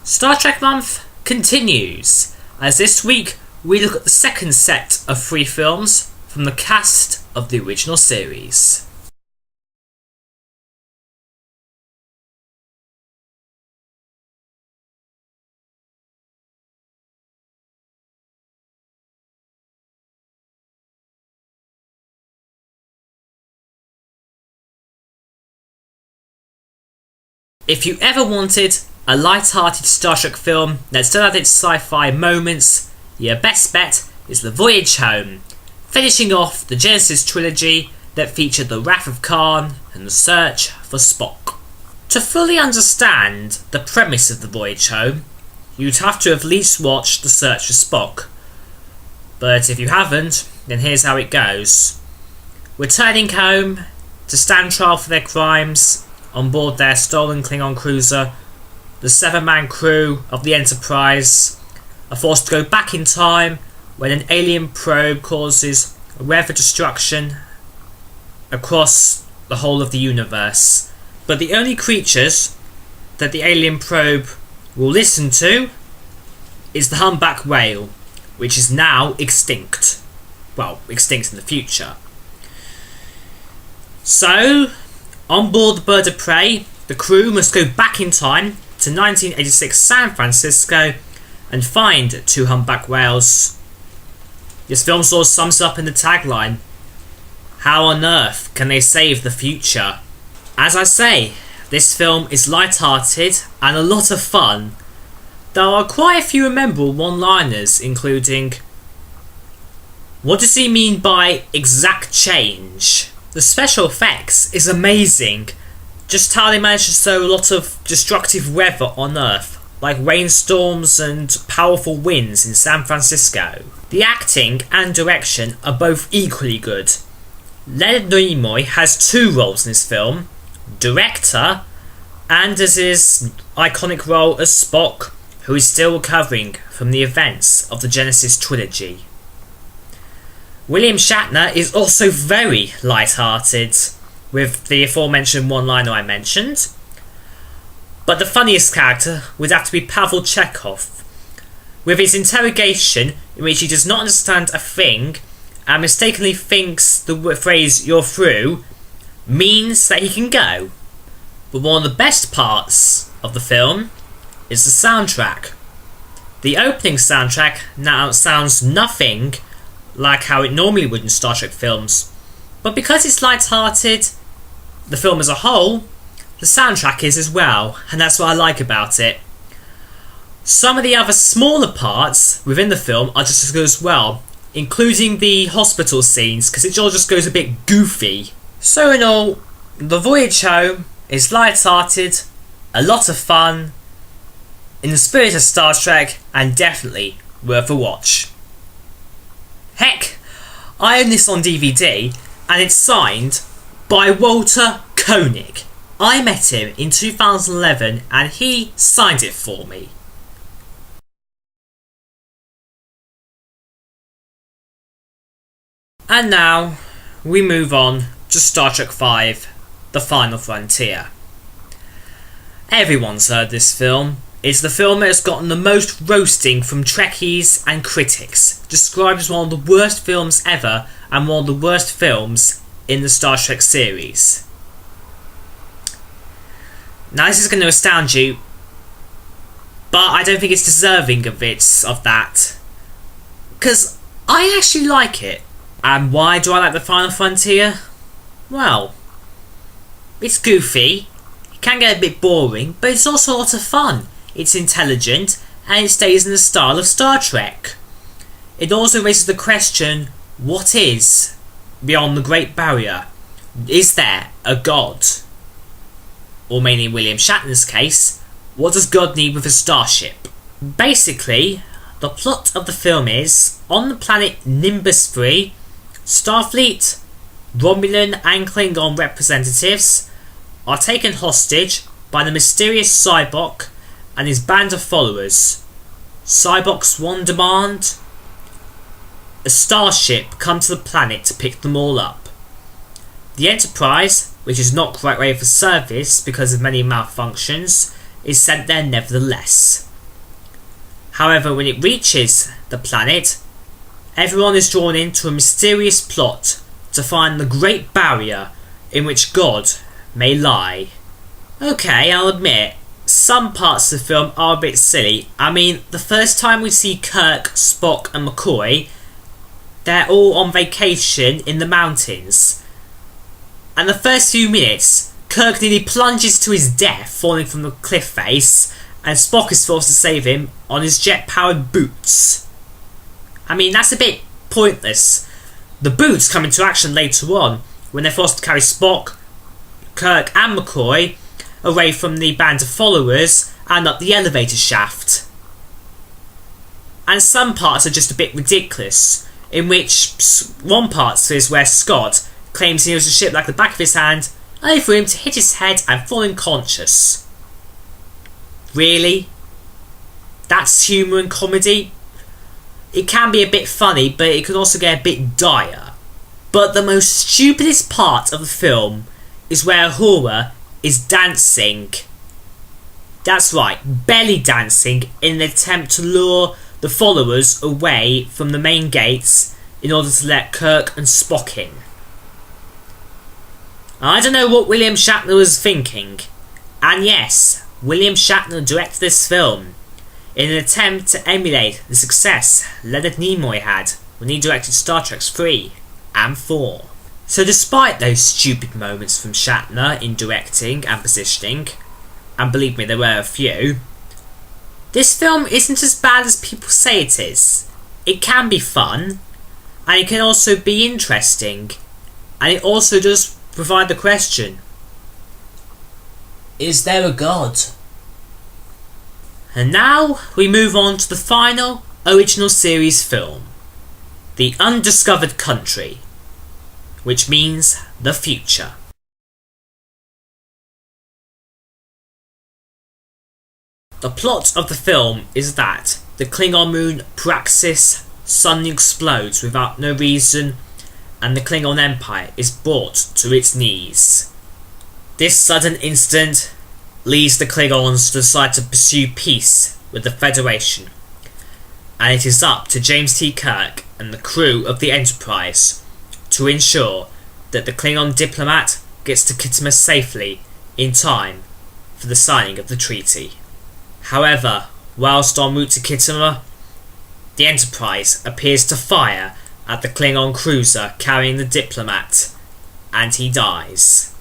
Star Trek month continues, as this week we look at the second set of 3 films from the cast of the original series. If you ever wanted a light-hearted Star Trek film that still had its sci-fi moments, your best bet is The Voyage Home, finishing off the Genesis trilogy that featured the Wrath of Khan and the search for Spock. To fully understand the premise of The Voyage Home, you'd have to have at least watched The Search for Spock. But if you haven't, then here's how it goes. Returning home to stand trial for their crimes on board their stolen Klingon cruiser, the 7-man crew of the Enterprise are forced to go back in time when an alien probe causes a wave of destruction across the whole of the universe. But the only creatures that the alien probe will listen to is the humpback whale, which is now extinct. Well, extinct in the future. So, on board the Bird of Prey, the crew must go back in time to 1986 San Francisco and find 2 humpback whales. This film sort of sums up in the tagline: how on earth can they save the future? As I say, this film is light-hearted and a lot of fun. There are quite a few memorable one-liners, including, "What does he mean by exact change?" The special effects is amazing. Just how they managed to show a lot of destructive weather on Earth, like rainstorms and powerful winds in San Francisco. The acting and direction are both equally good. Leonard Nimoy has 2 roles in this film: director, and as his iconic role as Spock, who is still recovering from the events of the Genesis trilogy. William Shatner is also very light-hearted, with the aforementioned one-liner I mentioned. But the funniest character would have to be Pavel Chekhov, with his interrogation in which he does not understand a thing and mistakenly thinks the phrase "you're through" means that he can go. But one of the best parts of the film is the soundtrack. The opening soundtrack now sounds nothing like how it normally would in Star Trek films, but because it's light-hearted, the film as a whole, the soundtrack is as well, and that's what I like about it. Some of the other smaller parts within the film are just as good as well, including the hospital scenes, because it all just goes a bit goofy. So in all, The Voyage Home is light-hearted, a lot of fun, in the spirit of Star Trek, and definitely worth a watch. Heck, I own this on DVD, and it's signed by Walter Koenig. I met him in 2011 and he signed it for me. And now, we move on to Star Trek V, The Final Frontier. Everyone's heard this film. It's the film that has gotten the most roasting from Trekkies and critics, described as one of the worst films ever and one of the worst films in the Star Trek series. Now this is going to astound you, but I don't think it's deserving of that, because I actually like it. And why do I like The Final Frontier? Well, it's goofy, it can get a bit boring, but it's also a lot of fun. It's intelligent, and it stays in the style of Star Trek. It also raises the question, what is beyond the Great Barrier? Is there a God? Or mainly in William Shatner's case, what does God need with a starship? Basically, the plot of the film is, on the planet Nimbus 3, Starfleet, Romulan and Klingon representatives are taken hostage by the mysterious Cybok and his band of followers. Cybok's one demand: a starship come to the planet to pick them all up. The Enterprise, which is not quite ready for service because of many malfunctions, is sent there nevertheless. However, when it reaches the planet, everyone is drawn into a mysterious plot to find the Great Barrier in which God may lie. Okay, I'll admit, some parts of the film are a bit silly. I mean, the first time we see Kirk, Spock and McCoy, they're all on vacation in the mountains. And the first few minutes, Kirk nearly plunges to his death falling from the cliff face, and Spock is forced to save him on his jet-powered boots. I mean, that's a bit pointless. The boots come into action later on, when they're forced to carry Spock, Kirk and McCoy away from the band of followers and up the elevator shaft. And some parts are just a bit ridiculous, in which one part is where Scott claims he knows the ship like the back of his hand, only for him to hit his head and fall unconscious. Really? That's humour and comedy? It can be a bit funny, but it can also get a bit dire. But the most stupidest part of the film is where Uhura is dancing. That's right, belly dancing in an attempt to lure the followers away from the main gates in order to let Kirk and Spock in. I don't know what William Shatner was thinking. And yes, William Shatner directed this film in an attempt to emulate the success Leonard Nimoy had when he directed Star Trek 3 and 4. So despite those stupid moments from Shatner in directing and positioning, and believe me there were a few, this film isn't as bad as people say it is. It can be fun, and it can also be interesting, and it also does provide the question, is there a God? And now we move on to the final original series film, The Undiscovered Country, which means the future. The plot of the film is that the Klingon moon Praxis suddenly explodes without no reason, and the Klingon Empire is brought to its knees. This sudden incident leads the Klingons to decide to pursue peace with the Federation, and it is up to James T. Kirk and the crew of the Enterprise to ensure that the Klingon diplomat gets to Khitomer safely in time for the signing of the treaty. However, whilst en route to Khitomer, the Enterprise appears to fire at the Klingon cruiser carrying the diplomat, and he dies.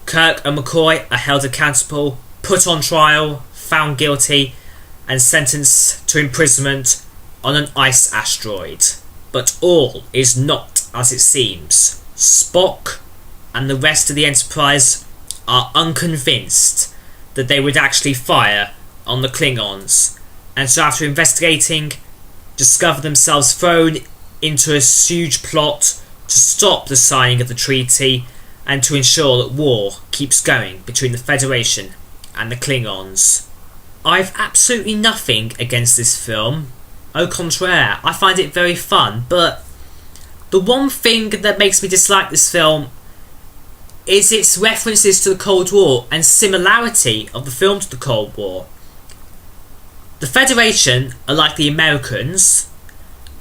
Kirk and McCoy are held accountable, put on trial, found guilty, and sentenced to imprisonment on an ice asteroid. But all is not as it seems. Spock and the rest of the Enterprise are unconvinced that they would actually fire on the Klingons, and so after investigating, discover themselves thrown into a huge plot to stop the signing of the treaty and to ensure that war keeps going between the Federation and the Klingons. I've absolutely nothing against this film. Au contraire, I find it very fun, but the one thing that makes me dislike this film is its references to the Cold War and similarity of the film to the Cold War. The Federation are like the Americans,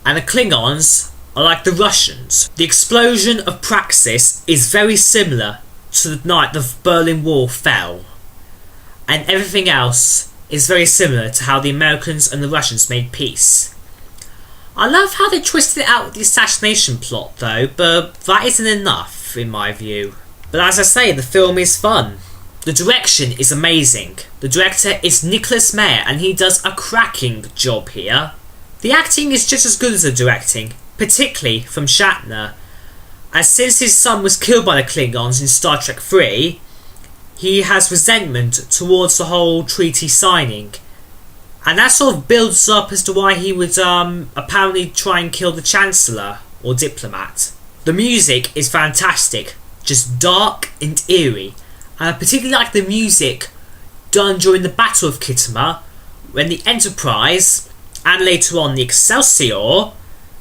and the Klingons are like the Russians. The explosion of Praxis is very similar to the night the Berlin Wall fell, and everything else is very similar to how the Americans and the Russians made peace. I love how they twisted it out with the assassination plot though, but that isn't enough in my view. But as I say, the film is fun. The direction is amazing. The director is Nicholas Meyer and he does a cracking job here. The acting is just as good as the directing, particularly from Shatner, as since his son was killed by the Klingons in Star Trek 3, he has resentment towards the whole treaty signing, and that sort of builds up as to why he would apparently try and kill the Chancellor or diplomat. The music is fantastic, just dark and eerie, and I particularly like the music done during the Battle of Khitomer when the Enterprise, and later on the Excelsior,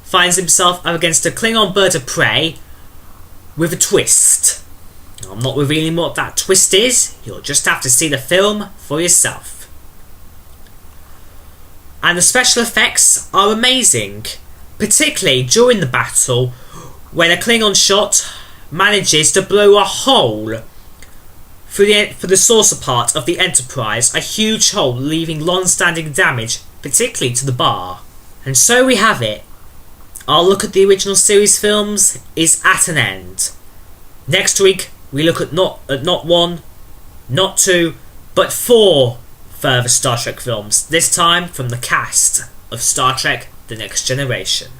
finds himself up against a Klingon bird of prey with a twist. I'm not revealing what that twist is, you'll just have to see the film for yourself. And the special effects are amazing, particularly during the battle when a Klingon shot manages to blow a hole for the saucer part of the Enterprise, a huge hole leaving long-standing damage, particularly to the bar. And so we have it. Our look at the original series films is at an end. Next week we look at not one, not two, but 4 further Star Trek films, this time from the cast of Star Trek The Next Generation.